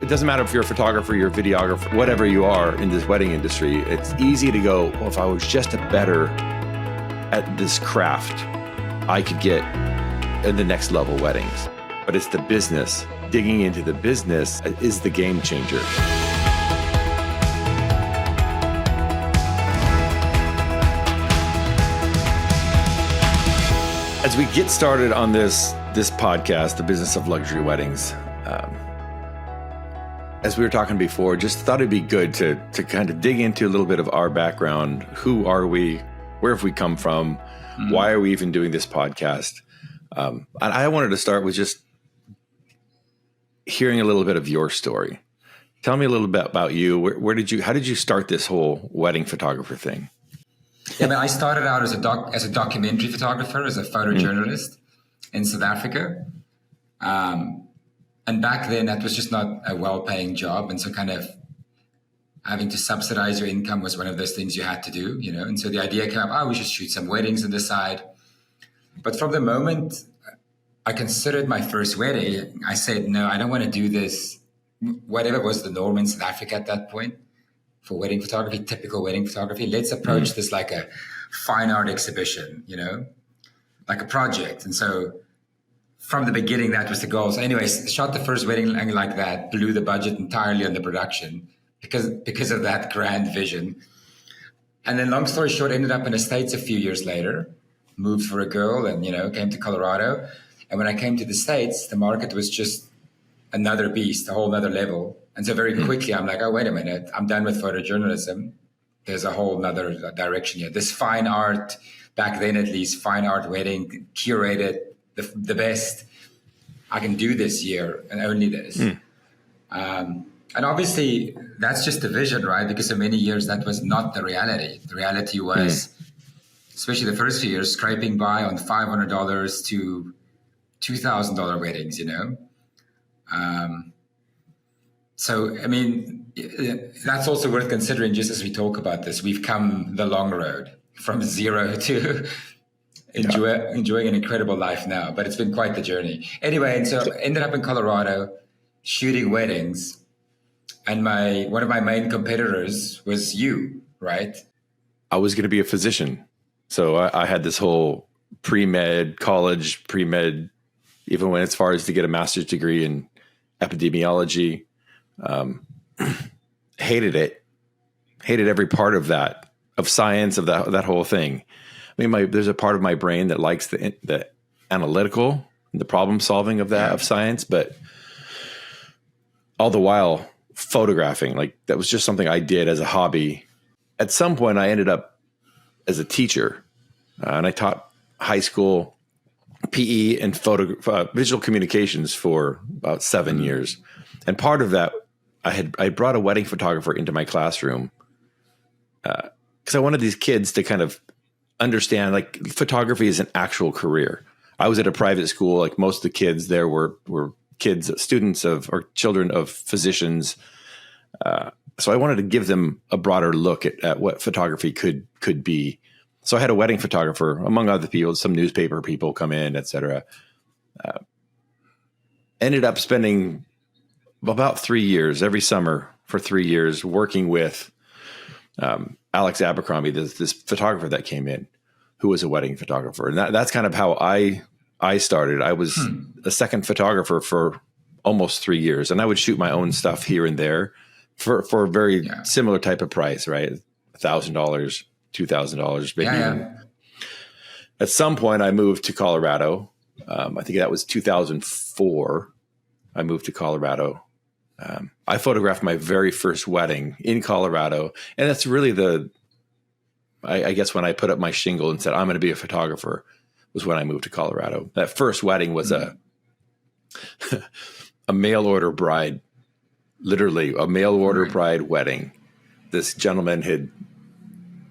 it doesn't matter if you're a photographer, you're a videographer, whatever you are in this wedding industry, it's easy to go, well, if I was just a better at this craft, I could get in the next level weddings. But it's the business. Digging into the business is the game changer. As we get started on this podcast, The Business of Luxury Weddings, as we were talking before, just thought it'd be good to kind of dig into a little bit of our background. Who are we? Where have we come from? Mm-hmm. Why are we even doing this podcast? And I wanted to start with just hearing a little bit of your story. Tell me a little bit about you. How did you start this whole wedding photographer thing? Yeah, I started out as a documentary photographer, as a photojournalist in South Africa. And back then, that was just not a well-paying job. And so kind of having to subsidize your income was one of those things you had to do, you know. And so the idea came up, we should shoot some weddings on the side. But from the moment I considered my first wedding, I said, no, I don't want to do this, whatever was the norm in South Africa at that point for wedding photography, typical wedding photography. Let's approach this like a fine art exhibition, you know, like a project. And so from the beginning, that was the goal. So anyways, shot the first wedding like that, blew the budget entirely on the production because of that grand vision. And then long story short, ended up in the States a few years later, moved for a girl and, you know, came to Colorado. And when I came to the States, the market was just another beast, a whole nother level. And so very quickly, I'm like, oh, wait a minute, I'm done with photojournalism. There's a whole nother direction here. This fine art, back then at least, fine art wedding, curated, the best. I can do this year and only this. And obviously, that's just the vision, right? Because for many years, that was not the reality. The reality was, especially the first few years, scraping by on $500 to $2,000 weddings, you know? So, I mean, that's also worth considering just as we talk about this. We've come the long road from zero to enjoying an incredible life now, but it's been quite the journey. Anyway, and so ended up in Colorado shooting weddings, and one of my main competitors was you, right? I was going to be a physician. So I had this whole college pre-med, even went as far as to get a master's degree in epidemiology. Hated it. Hated every part of that, of science, of that whole thing. I mean, there's a part of my brain that likes the analytical, the problem solving of that, of science, but all the while photographing, like that was just something I did as a hobby. At some point I ended up as a teacher, and I taught high school PE and visual communications for about 7 years. And part of that, I brought a wedding photographer into my classroom because I wanted these kids to kind of understand, like, photography is an actual career. I was at a private school. Like most of the kids there were students or children of physicians. So I wanted to give them a broader look at what photography could be. So I had a wedding photographer, among other people, some newspaper people come in, et cetera. Ended up spending about 3 years, every summer for 3 years, working with Alex Abercrombie, this photographer that came in, who was a wedding photographer. And that's kind of how I started. I was a second photographer for almost 3 years, and I would shoot my own stuff here and there for a very similar type of price, right? $1,000, $2,000, maybe. Even. At some point, I moved to Colorado. I think that was 2004. I moved to Colorado. I photographed my very first wedding in Colorado. And that's really I guess when I put up my shingle and said, I'm going to be a photographer, was when I moved to Colorado. That first wedding was a mail order bride, literally a mail order bride wedding. This gentleman had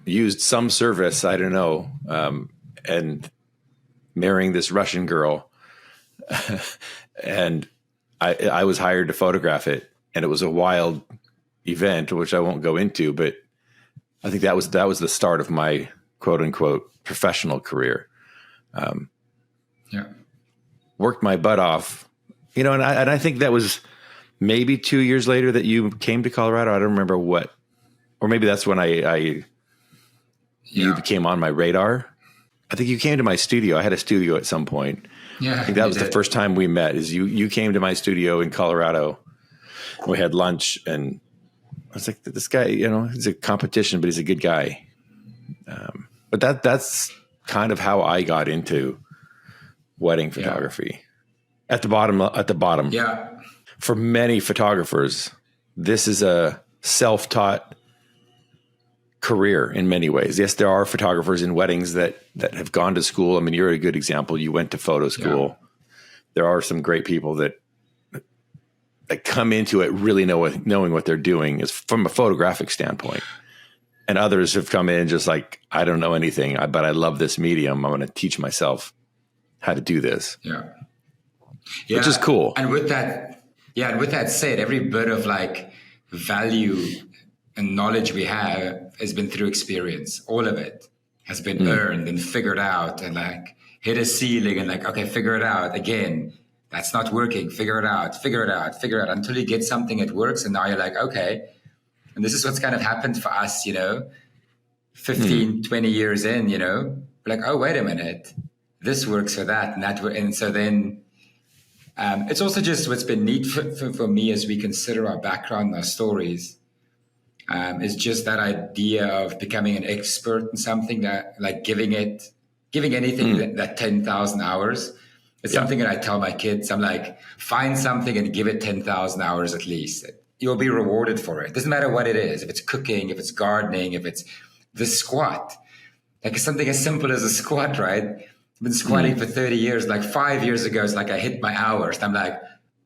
used some service, I don't know, and marrying this Russian girl. And I was hired to photograph it, and it was a wild event, which I won't go into, but I think that was the start of my quote unquote professional career. Worked my butt off, and I think that was maybe 2 years later that you came to Colorado. I don't remember what, or maybe that's when you became on my radar. I think you came to my studio. I had a studio at some point. Yeah, I think that was the first time we met. Is you came to my studio in Colorado. We had lunch, and I was like, "This guy, he's a competition, but he's a good guy." But that's kind of how I got into wedding photography. At the bottom. Yeah. For many photographers, this is a self-taught career in many ways. Yes, there are photographers in weddings that have gone to school. I mean, you're a good example. You went to photo school. Yeah. There are some great people that come into it really knowing what they're doing is from a photographic standpoint. And others have come in just like, I don't know anything, but I love this medium. I'm going to teach myself how to do this. Yeah. Which is cool. And with that said, every bit of like value and knowledge we have has been through experience. All of it has been earned and figured out, and like hit a ceiling and like, okay, figure it out again. That's not working. Figure it out until you get something that works. And now you're like, okay. And this is what's kind of happened for us, 15, 20 years in, like, oh, wait a minute. This works for that and that. And so then it's also just what's been neat for me as we consider our background and our stories. Is just that idea of becoming an expert in something, that like giving anything that 10,000 hours. It's something that I tell my kids. I'm like, find something and give it 10,000 hours at least. You'll be rewarded for it. Doesn't matter what it is. If it's cooking, if it's gardening, if it's the squat, like something as simple as a squat, right? I've been squatting for 30 years. Like 5 years ago, it's like I hit my hours. And I'm like,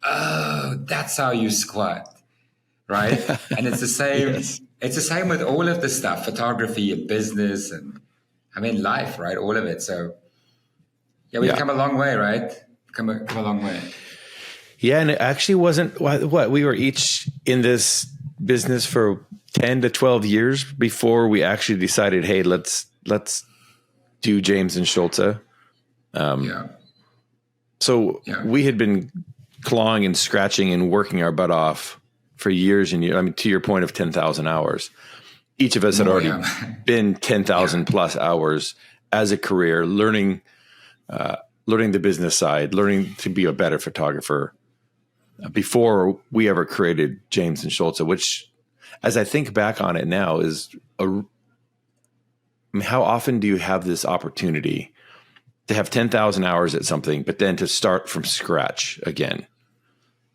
oh, that's how you squat. Right. And it's the same. Yes. It's the same with all of this stuff, photography and business and life, right? All of it. So we've come a long way, right? Come a long way. Yeah. And it actually wasn't what we were each in this business for 10 to 12 years before we actually decided, hey, let's do James and Schulze. So we had been clawing and scratching and working our butt off for years and years. I mean, to your point of 10,000 hours, each of us had already been 10,000 plus hours as a career, learning the business side, learning to be a better photographer before we ever created James and Schulze, which, as I think back on it now, is how often do you have this opportunity to have 10,000 hours at something, but then to start from scratch again?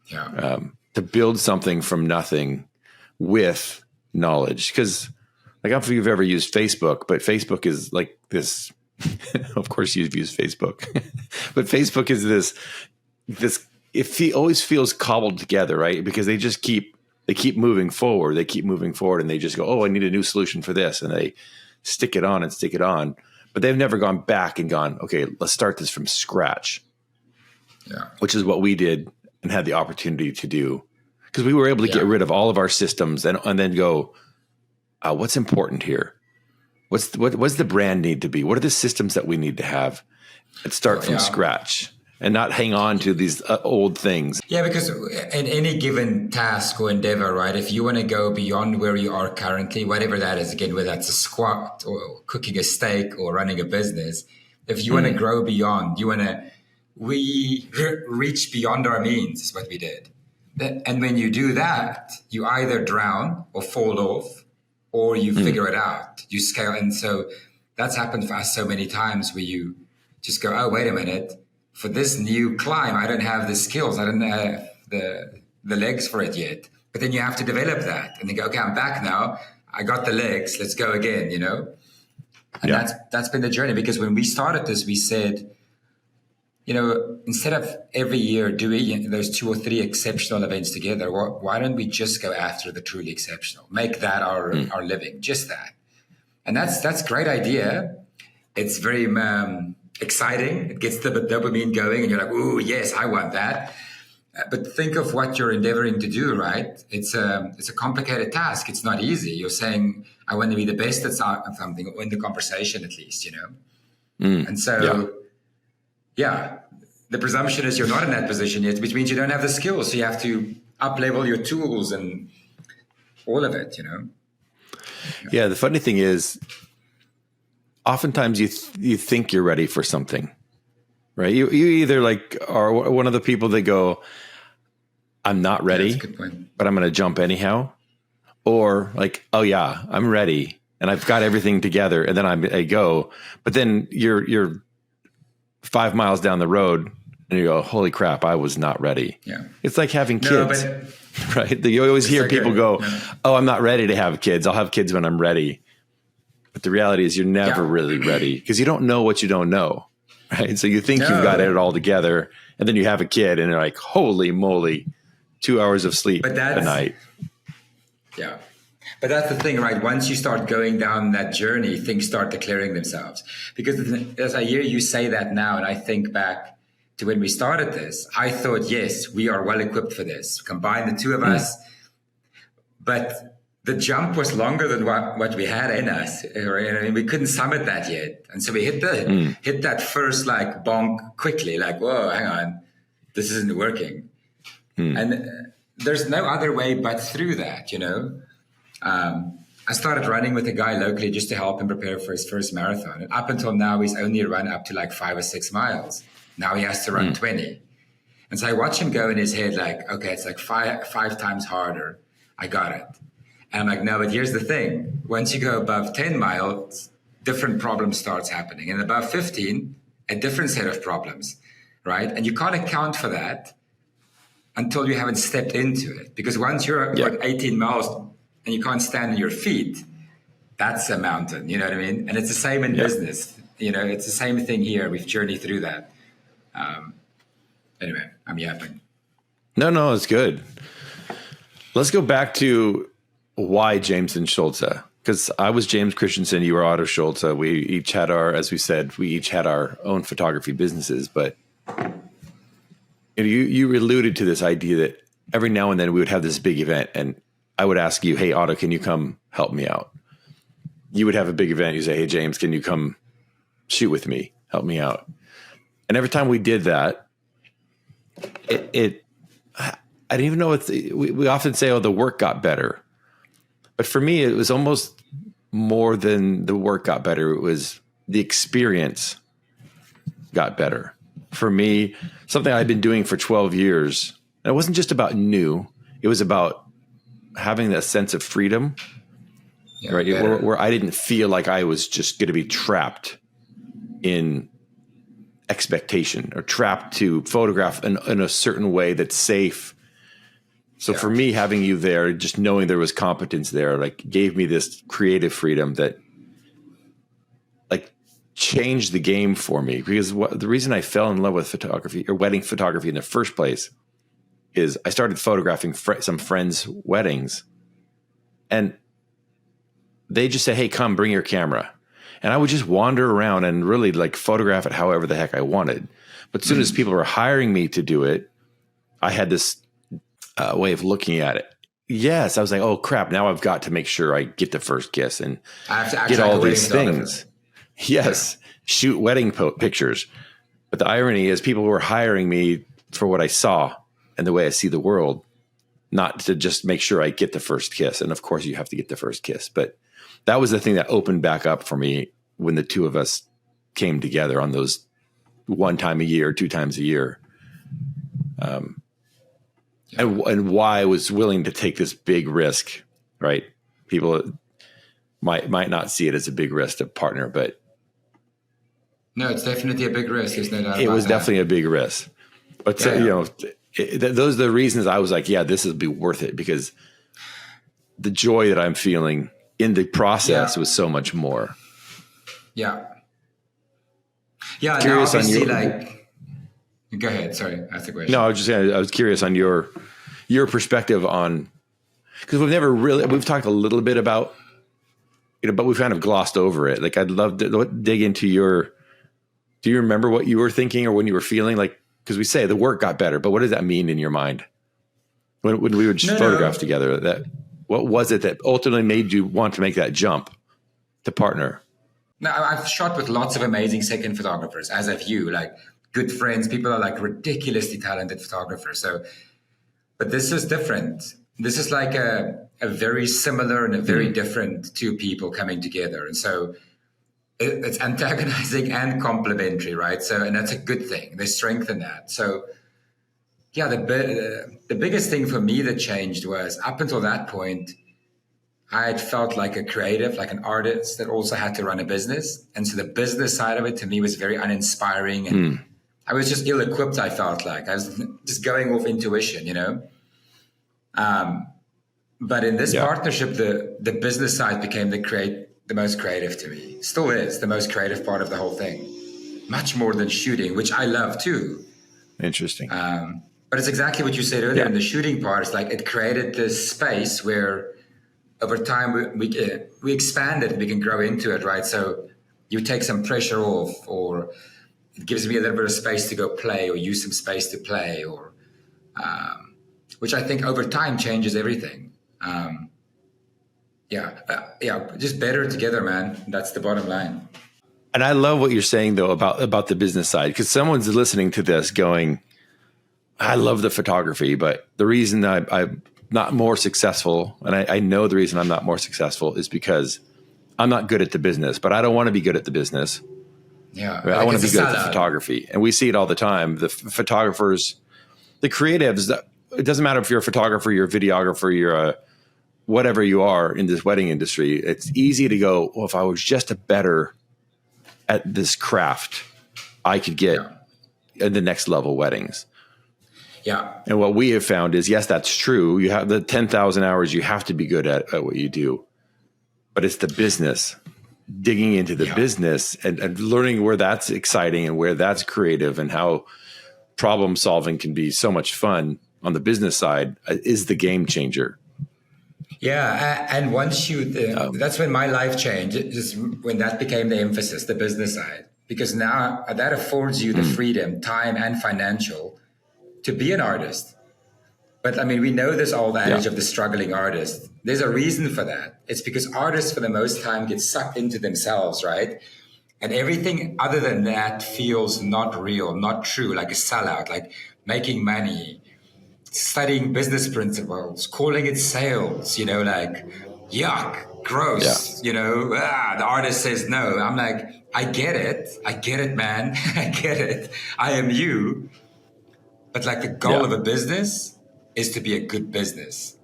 Yeah. To build something from nothing with knowledge. Because like, I don't know if you've ever used Facebook, but Facebook is like this, of course you've used Facebook, but Facebook is this, it always feels cobbled together, right? Because they keep moving forward. They keep moving forward and they just go, oh, I need a new solution for this. And they stick it on. But they've never gone back and gone, okay, let's start this from scratch. Yeah. Which is what we did and had the opportunity to do, because we were able to get rid of all of our systems and then go, what's important here? What's the brand need to be? What are the systems that we need to have, and start from scratch and not hang on to these old things? Yeah, because in any given task or endeavor, right, if you want to go beyond where you are currently, whatever that is, again, whether that's a squat or cooking a steak or running a business, if you want to grow beyond, we reach beyond our means is what we did. And when you do that, you either drown or fall off, or you figure it out, you scale. And so that's happened for us so many times, where you just go, oh, wait a minute, for this new climb, I don't have the skills. I don't have the legs for it yet. But then you have to develop that. And then go, okay, I'm back now. I got the legs. Let's go again, And that's been the journey. Because when we started this, we said, instead of every year doing those 2 or 3 exceptional events together, why don't we just go after the truly exceptional? Make that our living, just that. And that's a great idea. It's very exciting. It gets the dopamine going and you're like, ooh, yes, I want that. But think of what you're endeavoring to do, right? It's a complicated task. It's not easy. You're saying, I want to be the best at something, or in the conversation at least, And so... Yeah, the presumption is you're not in that position yet, which means you don't have the skills. So you have to up level your tools and all of it, you know? Yeah. The funny thing is, oftentimes you think you're ready for something, right? You either like are one of the people that go, I'm not ready, That's a good point. but I'm going to jump anyhow. Or like, oh yeah, I'm ready and I've got everything together, and then I go. But then you're 5 miles down the road and you go, holy crap, I was not ready. Yeah. It's like having kids, right? You always hear like people go, oh, I'm not ready to have kids. I'll have kids when I'm ready. But the reality is you're never really ready because you don't know what you don't know, right? So you think you've got it all together, and then you have a kid and you're like, holy moly, 2 hours of sleep a night. Yeah. But that's the thing, right? Once you start going down that journey, things start declaring themselves. Because as I hear you say that now, and I think back to when we started this, I thought, yes, we are well equipped for this. Combine the two of us. But the jump was longer than what we had in us. I mean, we couldn't summit that yet. And so we hit that first like bonk quickly, like, whoa, hang on, this isn't working. And there's no other way but through that, you know. I started running with a guy locally just to help him prepare for his first marathon. And up until now, he's only run up to like 5 or 6 miles. Now he has to run 20. And so I watch him go in his head like, okay, it's like five times harder. I got it. And I'm like, no, but here's the thing. Once you go above 10 miles, different problems starts happening. And above 15, a different set of problems, right? And you can't account for that until you haven't stepped into it. Because once you're at 18 miles and you can't stand on your feet, that's a mountain, you know what I mean? And it's the same in business. You know, it's the same thing here. We've journeyed through that. Anyway, I'm yapping. No, it's good. Let's go back to why James and Schulze. Because I was James Christensen, you were Otto Schulze. We each had as we said, we each had our own photography businesses. But you alluded to this idea that every now and then we would have this big event, and I would ask you, hey, Otto, can you come help me out? You would have a big event. You say, hey, James, can you come shoot with me? Help me out. And every time we did that, I didn't even know we often say, oh, the work got better. But for me, it was almost more than the work got better. It was the experience got better. For me, something I'd been doing for 12 years. And it wasn't just about new. It was about having that sense of freedom, right? Where I didn't feel like I was just going to be trapped in expectation or trapped to photograph in a certain way that's safe. So for me, having you there, just knowing there was competence there, like gave me this creative freedom that like changed the game for me. Because the reason I fell in love with photography or wedding photography in the first place is I started photographing some friends' weddings, and they just say, hey, come bring your camera. And I would just wander around and really like photograph it however the heck I wanted. But as soon as people were hiring me to do it, I had this way of looking at it. Yes, I was like, oh crap, now I've got to make sure I get the first kiss and get all these things. Yes, shoot wedding pictures. But the irony is people were hiring me for what I saw and the way I see the world, not to just make sure I get the first kiss. And of course you have to get the first kiss. But that was the thing that opened back up for me when the two of us came together on those 1 time a year, 2 times a year. And why I was willing to take this big risk, right? People might not see it as a big risk to partner, but no, it's definitely a big risk. There's no doubt. It was definitely a big risk. But those are the reasons I was like, yeah, this will be worth it, because the joy that I'm feeling in the process was so much more. Yeah. Yeah. Curious now on your, like, go ahead. Sorry, ask the question. No, I was curious on your perspective on, because we've talked a little bit about, but we've kind of glossed over it. Like I'd love to dig into do you remember what you were thinking or when you were feeling like, because we say the work got better, but what does that mean in your mind when we would photograph together? What was it that ultimately made you want to make that jump to partner? Now, I've shot with lots of amazing second photographers, as have you, like good friends. People are like ridiculously talented photographers. So But this is different. This is like a very similar and a very different two people coming together. And so it's antagonizing and complementary, right? So, and that's a good thing. They strengthen that. So, yeah, the biggest thing for me that changed was up until that point, I had felt like a creative, like an artist that also had to run a business. And so the business side of it to me was very uninspiring. And I was just ill equipped, I felt like. I was just going off intuition, you know? But in this partnership, the business side became the most creative to me. Still is the most creative part of the whole thing. Much more than shooting, which I love too. Interesting. But it's exactly what you said earlier in the shooting part. It's like it created this space where over time we expand it, we can grow into it, right? So you take some pressure off, or it gives me a little bit of space to go play, or use some space to play, or which I think over time changes everything. Just better together, man. That's the bottom line. And I love what you're saying though about the business side, because someone's listening to this going, I love the photography, but the reason I'm not more successful, and I know the reason I'm not more successful is because I'm not good at the business, but I don't want to be good at the business. Yeah. I want to be good at the photography. And we see it all the time. The photographers, the creatives, it doesn't matter if you're a photographer, you're a videographer, you're a whatever you are in this wedding industry. It's easy to go, well, if I was just better at this craft, I could get at the next level weddings. Yeah. And what we have found is, yes, that's true. You have the 10,000 hours you have to be good at what you do, but it's the business, digging into the business and learning where that's exciting and where that's creative and how problem solving can be so much fun on the business side is the game changer. Yeah. And once that's when my life changed, just when that became the emphasis, the business side, because now that affords you the freedom, time and financial to be an artist. But I mean, we know this old adage of the struggling artist. There's a reason for that. It's because artists for the most time get sucked into themselves, right? And everything other than that feels not real, not true, like a sellout, like making money, studying business principles, calling it sales, like yuck, gross, the artist says no. I'm like, I get it, man. I get it. I am you. But like the goal of a business is to be a good business.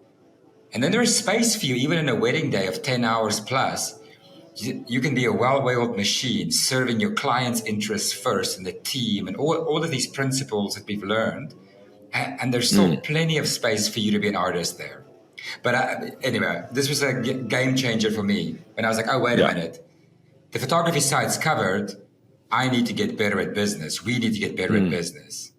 And then there is space for you, even in a wedding day of 10 hours plus. You can be a well-oiled machine serving your client's interests first and the team and all of these principles that we've learned. And there's still plenty of space for you to be an artist there. But anyway, this was a game changer for me. And I was like, oh, wait a minute. The photography side's covered. I need to get better at business. We need to get better at business.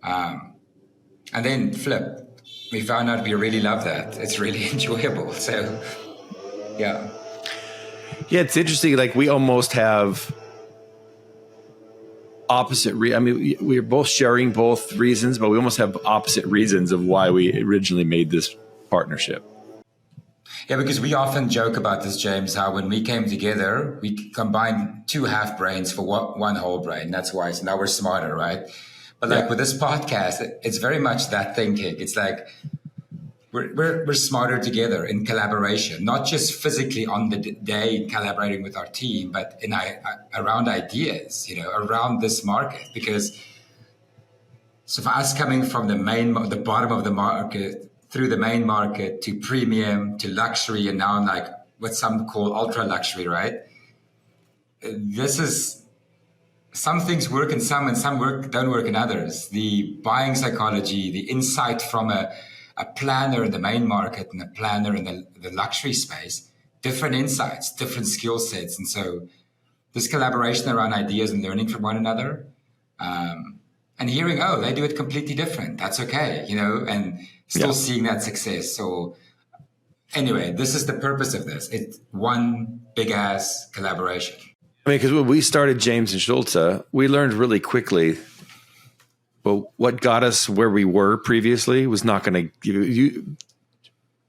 And then flip, we found out we really love that. It's really enjoyable. So, yeah. Yeah, it's interesting. Like we almost have opposite. We're both sharing both reasons, but we almost have opposite reasons of why we originally made this partnership. Yeah, because we often joke about this, James, how when we came together, we combined two half brains for one whole brain. That's why. So now we're smarter, right? But like with this podcast, it's very much that thinking. It's like we're smarter together in collaboration, not just physically on the day collaborating with our team, but around ideas, around this market. Because so for us coming from the bottom of the market, through the main market to premium to luxury, and now like what some call ultra luxury, right? This is. Some things work in some and some don't work in others. The buying psychology, the insight from a planner in the main market and a planner in the luxury space, different insights, different skill sets. And so this collaboration around ideas and learning from one another and hearing, they do it completely different. That's okay, and still seeing that success. So anyway, this is the purpose of this. It's one big ass collaboration. Because when we started James and Schulze, we learned really quickly, but what got us where we were previously was not going to you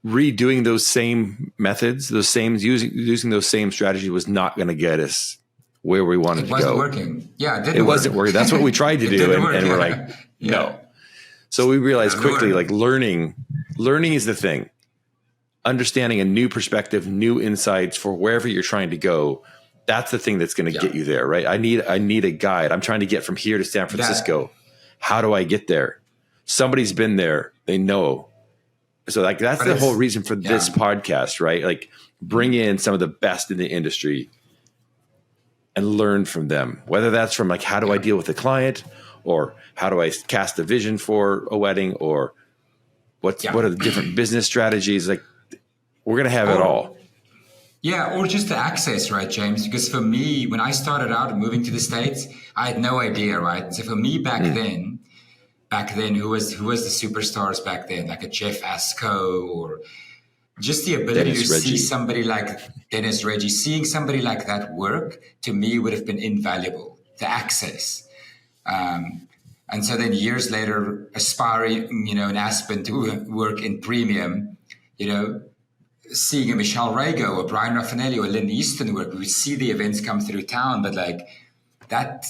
redoing those same methods, using those same strategies was not going to get us where we wanted to go. It wasn't working. Yeah, it wasn't working. That's what we tried to do, and we're like, no. So we realized quickly, like learning is the thing. Understanding a new perspective, new insights for wherever you're trying to go. That's the thing that's going to get you there, right? I need a guide. I'm trying to get from here to San Francisco. How do I get there? Somebody's been there. They know. So like, that's the whole reason for this podcast, right? Like bring in some of the best in the industry and learn from them, whether that's from like, how do I deal with a client, or how do I cast a vision for a wedding, or what are the different business strategies? Like we're going to have it all. Yeah. Or just the access, right, James? Because for me, when I started out moving to the States, I had no idea, right? So for me back then, who was the superstars back then? Like a Jeff Asco, or just the ability to see somebody like Dennis Reggie, seeing somebody like that work to me would have been invaluable, the access. And so then years later, aspiring, in Aspen to work in premium, seeing a Michelle Rago or Brian Raffanelli or Lynn Easton work, we would see the events come through town, but like that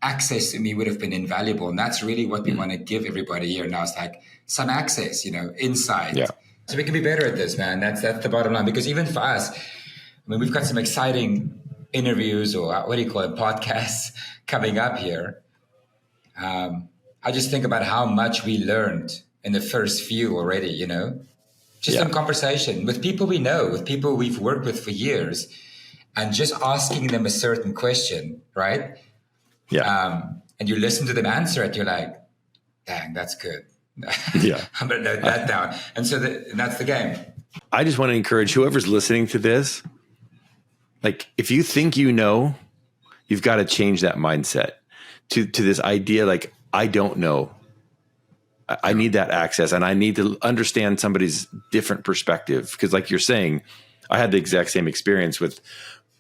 access to me would have been invaluable. And that's really what we want to give everybody here now. It's like some access, insight. Yeah. So we can be better at this, man. That's the bottom line. Because even for us, I mean, we've got some exciting interviews, or what do you call it, podcasts coming up here. I just think about how much we learned in the first few already, just in conversation with people we know, with people we've worked with for years, and just asking them a certain question, right? Yeah. And you listen to them answer it, you're like, dang, that's good. Yeah. I'm going to note that down. And so that's the game. I just want to encourage whoever's listening to this, like, if you think you've got to change that mindset to this idea, like, I don't know. I need that access, and I need to understand somebody's different perspective. Because like you're saying, I had the exact same experience with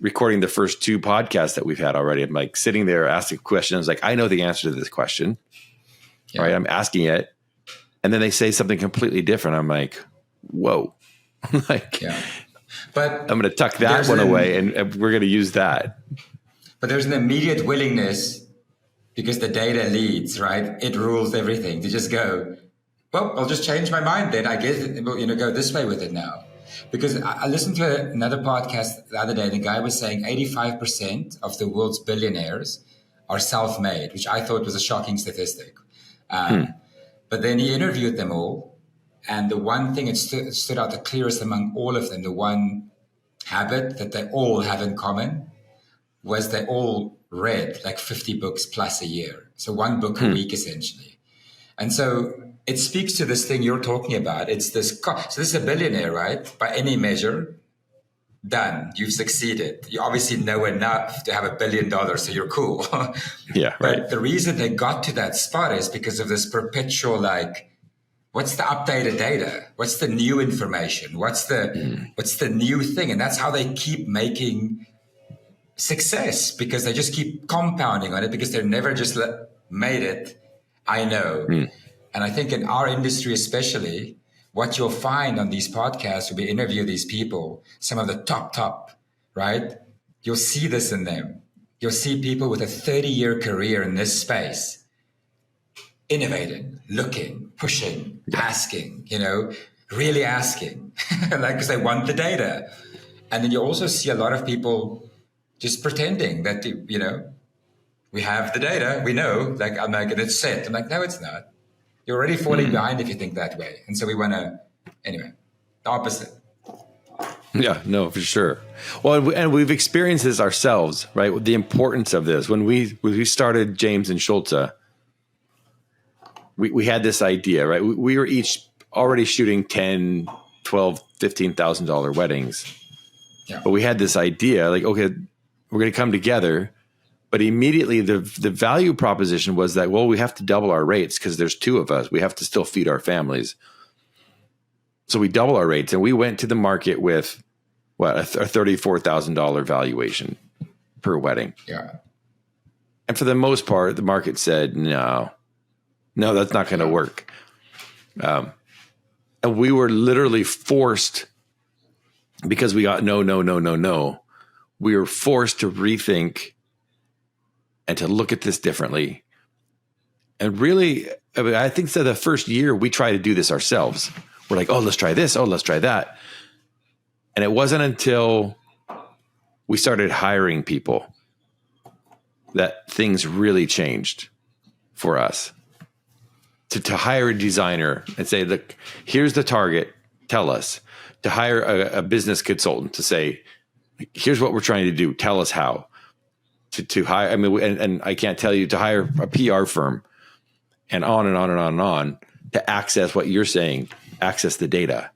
recording the first 2 podcasts that we've had already. I'm like sitting there asking questions. Like, I know the answer to this question, right? I'm asking it. And then they say something completely different. I'm like, whoa, but I'm going to tuck that one away and we're going to use that. But there's an immediate willingness, because the data leads, right? It rules everything, to just go, well, I'll just change my mind then. I guess we'll, go this way with it now. Because I listened to another podcast the other day. The guy was saying 85% of the world's billionaires are self-made, which I thought was a shocking statistic. But then he interviewed them all. And the one thing that stood out the clearest among all of them, the one habit that they all have in common, was they all read like 50 books plus a year. So 1 book a week, essentially. And so it speaks to this thing you're talking about. It's this, so this is a billionaire, right? By any measure, done. You've succeeded. You obviously know enough to have $1 billion, so you're cool. Yeah, right. But the reason they got to that spot is because of this perpetual, like, what's the updated data? What's the new information? What's the new thing? And that's how they keep making success, because they just keep compounding on it, because they're never just made it. I know. And I think in our industry, especially, what you'll find on these podcasts, when we interview these people, some of the top, right? You'll see this in them. You'll see people with a 30-year career in this space, innovating, looking, pushing, asking, really asking, like, because they want the data. And then you also see a lot of people just pretending that, we have the data, we know, like, I'm like, it's set. I'm like, no, it's not. You're already falling behind if you think that way. And so we want to, anyway, the opposite. Yeah, no, for sure. Well, and we've experienced this ourselves, right? The importance of this. When we started James and Schulze, we had this idea, right? We were each already shooting $10,000, $12,000, $15,000 weddings. Yeah. But we had this idea, like, okay, we're going to come together. But immediately the value proposition was that, well, we have to double our rates because there's 2 of us. We have to still feed our families. So we double our rates, and we went to the market with a $34,000 valuation per wedding. Yeah. And for the most part, the market said, no, that's not going to work. And we were literally forced, because we got no. We were forced to rethink and to look at this differently. And really, I think so. The first year we try to do this ourselves. We're like, oh, let's try this. Oh, let's try that. And it wasn't until we started hiring people that things really changed for us. To hire a designer and say, look, here's the target. Tell us. To hire a business consultant to say, here's what we're trying to do. Tell us how. To hire, I mean, and I can't tell you, to hire a PR firm, and on and on and on and on, to access what you're saying, access the data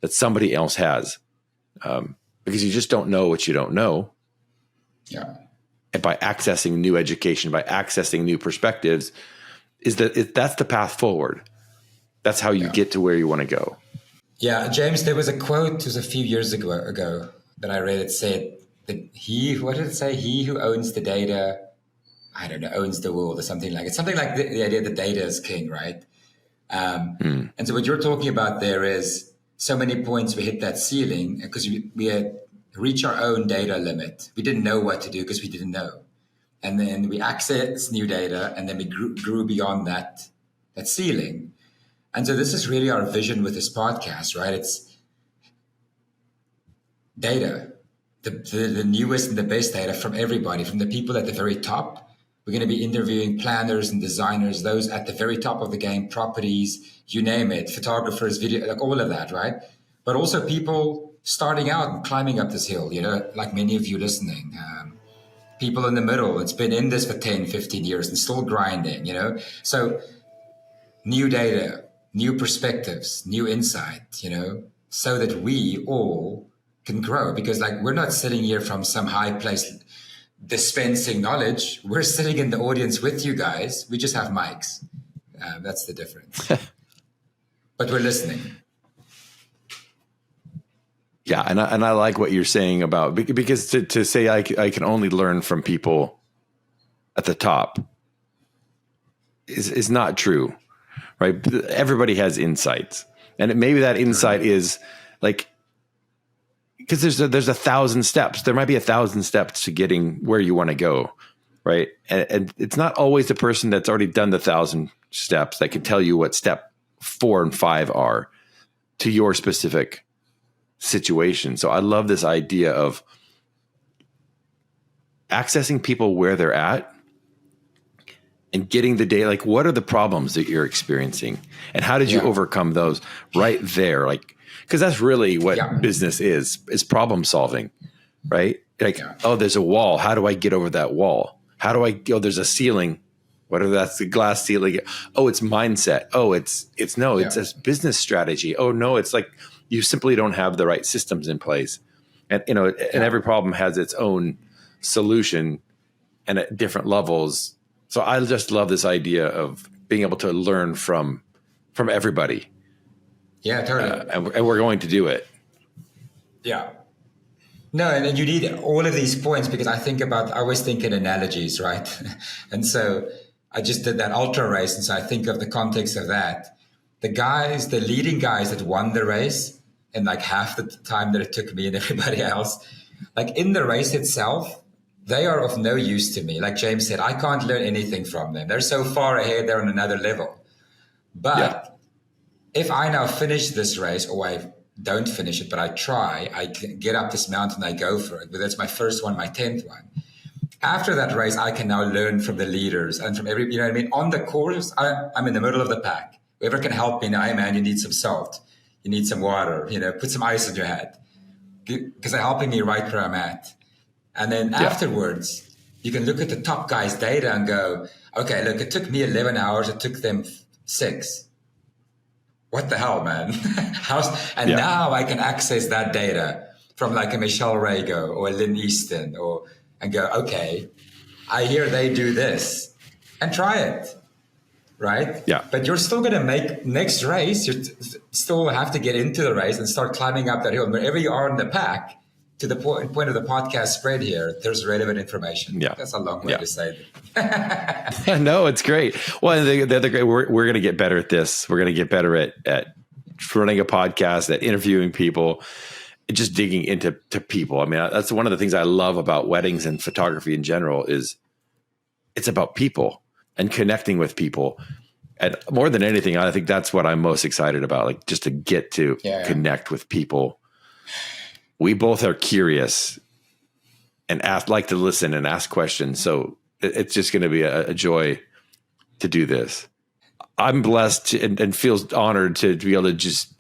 that somebody else has. Because you just don't know what you don't know. Yeah. And by accessing new education, by accessing new perspectives, that's the path forward. That's how you get to where you want to go. Yeah, James, there was a quote, it was a few years ago that I read. It said that what did it say? He who owns the data, I don't know, owns the world or something like it. Something like the idea that data is king, right? And so what you're talking about there is so many points we hit that ceiling because we had reached our own data limit. We didn't know what to do because we didn't know. And then we access new data, and then we grew beyond that ceiling. And so this is really our vision with this podcast, right? It's data, the newest and the best data from everybody, from the people at the very top. We're going to be interviewing planners and designers, those at the very top of the game, properties, you name it, photographers, video, like all of that, right? But also people starting out and climbing up this hill, like many of you listening. People in the middle, it's been in this for 10, 15 years and still grinding, So new data, new perspectives, new insight, so that we all can grow. Because we're not sitting here from some high place dispensing knowledge. We're sitting in the audience with you guys. We just have mics. That's the difference. But we're listening. Yeah, and I like what you're saying about, because to say I can only learn from people at the top is not true, right? Everybody has insights, and maybe that insight is because there's 1,000 steps. There might be 1,000 steps to getting where you want to go, right? And it's not always the person that's already done the 1,000 steps that can tell you what step 4 and 5 are to your specific situation. So I love this idea of accessing people where they're at and getting the data. Like, what are the problems that you're experiencing and how did you overcome those right there? Because that's really what business is problem solving, right? Oh, there's a wall. How do I get over that wall? How do I go? There's a ceiling. Whether that's the glass ceiling. Oh, it's mindset. Oh, it's a business strategy. Oh no, it's like, you simply don't have the right systems in place. And, and every problem has its own solution and at different levels. So I just love this idea of being able to learn from everybody. Yeah, totally. And we're going to do it. Yeah. No, and you need all of these points because I always think in analogies, right? And so I just did that ultra race. And so I think of the context of that. The leading guys that won the race, in half the time that it took me and everybody else, in the race itself, they are of no use to me. Like James said, I can't learn anything from them. They're so far ahead, they're on another level. But if I now finish this race, or I don't finish it, but I try, I get up this mountain, I go for it, but that's my first one, my 10th one. After that race, I can now learn from the leaders and from you know what I mean? On the course, I'm in the middle of the pack. Whoever can help me now, hey man, you need some salt. You need some water, put some ice in your head because they're helping me right where I'm at. And then afterwards, you can look at the top guy's data and go, okay, look, it took me 11 hours. It took them 6. What the hell, man? Now I can access that data from a Michelle Rago or Lynn Easton and go, okay, I hear they do this and try it. Right? Yeah. But you're still going to make next race. You still have to get into the race and start climbing up that hill. Wherever you are in the pack, to the point of the podcast spread here, there's relevant information. Yeah. That's a long way to say that. No, it's great. Well, the other great, we're going to get better at this. We're going to get better at running a podcast, at interviewing people, just digging into people. I mean, that's one of the things I love about weddings and photography in general is it's about people and connecting with people. And more than anything, I think that's what I'm most excited about, like just to get to connect with people. We both are curious and like to listen and ask questions. So it's just going to be a joy to do this. I'm blessed and feels honored to be able to just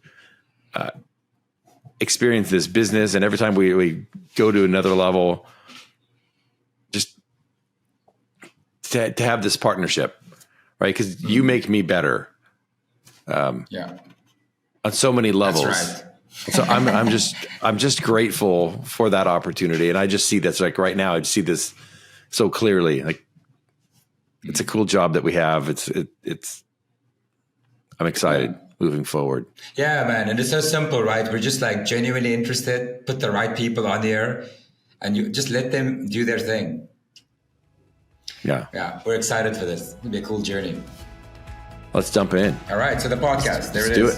experience this business. And every time we go to another level, just to have this partnership, right? Because you make me better. On so many levels. That's right. So I'm just grateful for that opportunity. And I just see this like right now, I just see this so clearly. Like it's a cool job that we have. I'm excited moving forward. Yeah, man. And it's so simple, right? We're just like genuinely interested, put the right people on there, and you just let them do their thing. Yeah. Yeah. We're excited for this. It'll be a cool journey. Let's jump in. All right. So the podcast, let's do it.